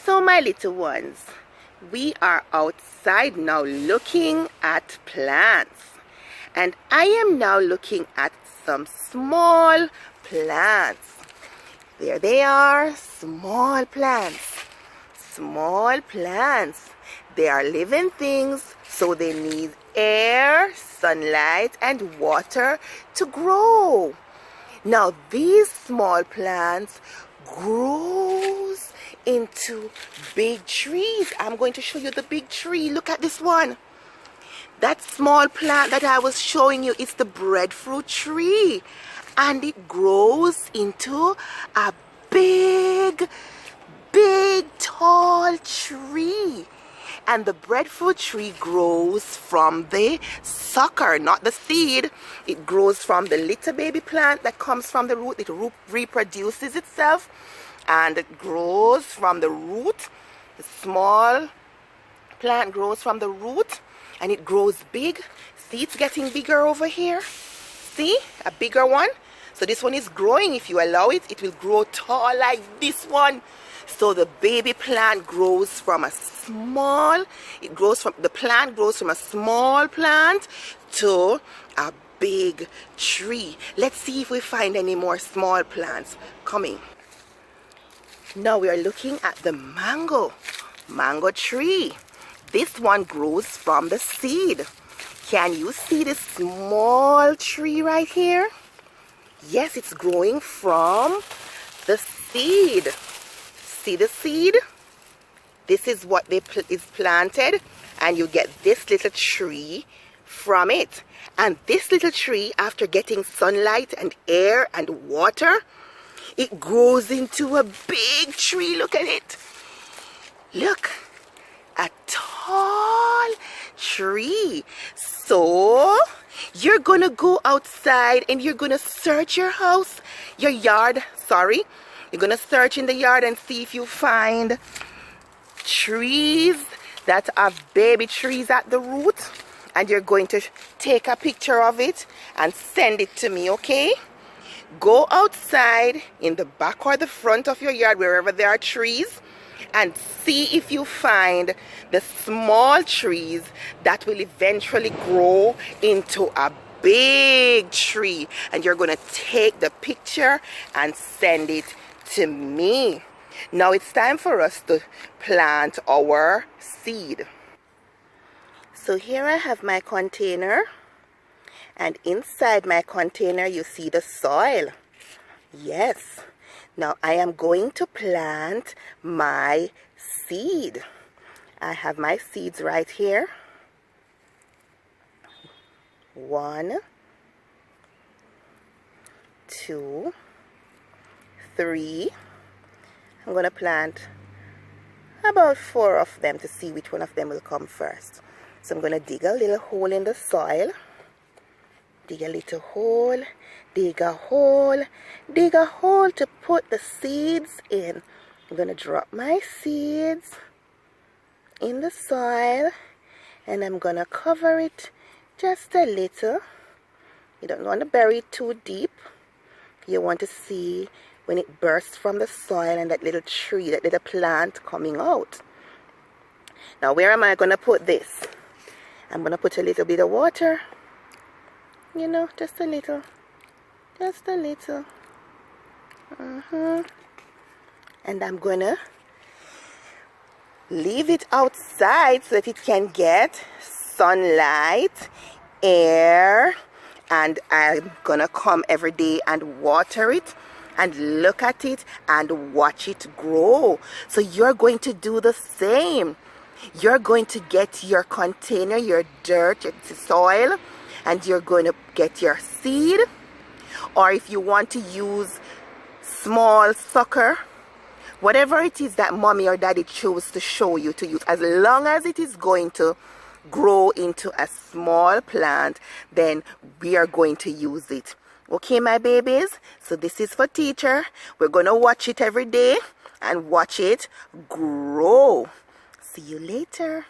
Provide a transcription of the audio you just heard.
So my little ones, we are outside now looking at plants, and I am now looking at some small plants. There they are, small plants. Small plants. They are living things, so they need air, sunlight, and water to grow. Now these small plants grows into big trees. I'm going to show you the big tree. Look at this one. That small plant that I was showing you is the breadfruit tree, and it grows into a big tall tree. And the breadfruit tree grows from the sucker, not the seed. It grows from the little baby plant that comes from the root. It reproduces itself, and it grows from the root. The small plant grows from the root, and it grows big. See, it's getting bigger over here. See, a bigger one. So this one is growing. If you allow it, it will grow tall like this one. So the baby plant grows from a small, the plant grows from a small plant to a big tree. Let's see if we find any more small plants coming. Now we are looking at the mango tree. This one grows from the seed. Can you see this small tree right here? Yes, it's growing from the seed. See the seed? This is what is planted, and you get this little tree from it. And this little tree, after getting sunlight and air and water, it grows into a big tree. Look at it. Look, a tall tree. So you're gonna go outside and you're gonna search your house, your yard, sorry. You're gonna search in the yard and see if you find trees that have baby trees at the root, and you're going to take a picture of it and send it to me, okay? Go outside in the back or the front of your yard, wherever there are trees, and see if you find the small trees that will eventually grow into a big tree, and you're going to take the picture and send it to me. Now it's time for us to plant our seed. So here I have my container, and inside my container you see the soil. Yes. Now I am going to plant my seed. I have my seeds right here. 1, 2, 3. I'm going to plant about 4 of them to see which one of them will come first. So I'm going to dig a little hole in the soil. Dig a little hole. Dig a hole. Dig a hole to put the seeds in. I'm going to drop my seeds in the soil, and I'm going to cover it just a little. You don't want to bury it too deep. You want to see when it bursts from the soil and that little tree, that little plant coming out. Now where am I going to put this? I'm going to put a little bit of water. You know, just a little. Just a little. And I'm going to leave it outside so that it can get sunlight, air, and I'm going to come every day and water it and look at it and watch it grow. So you're going to do the same. You're going to get your container, your dirt, your soil, and you're going to get your seed. Or if you want to use small sucker, whatever it is that mommy or daddy chose to show you to use, as long as it is going to grow into a small plant, then we are going to use it. Okay, my babies? So this is for teacher. We're going to watch it every day and watch it grow. See you later.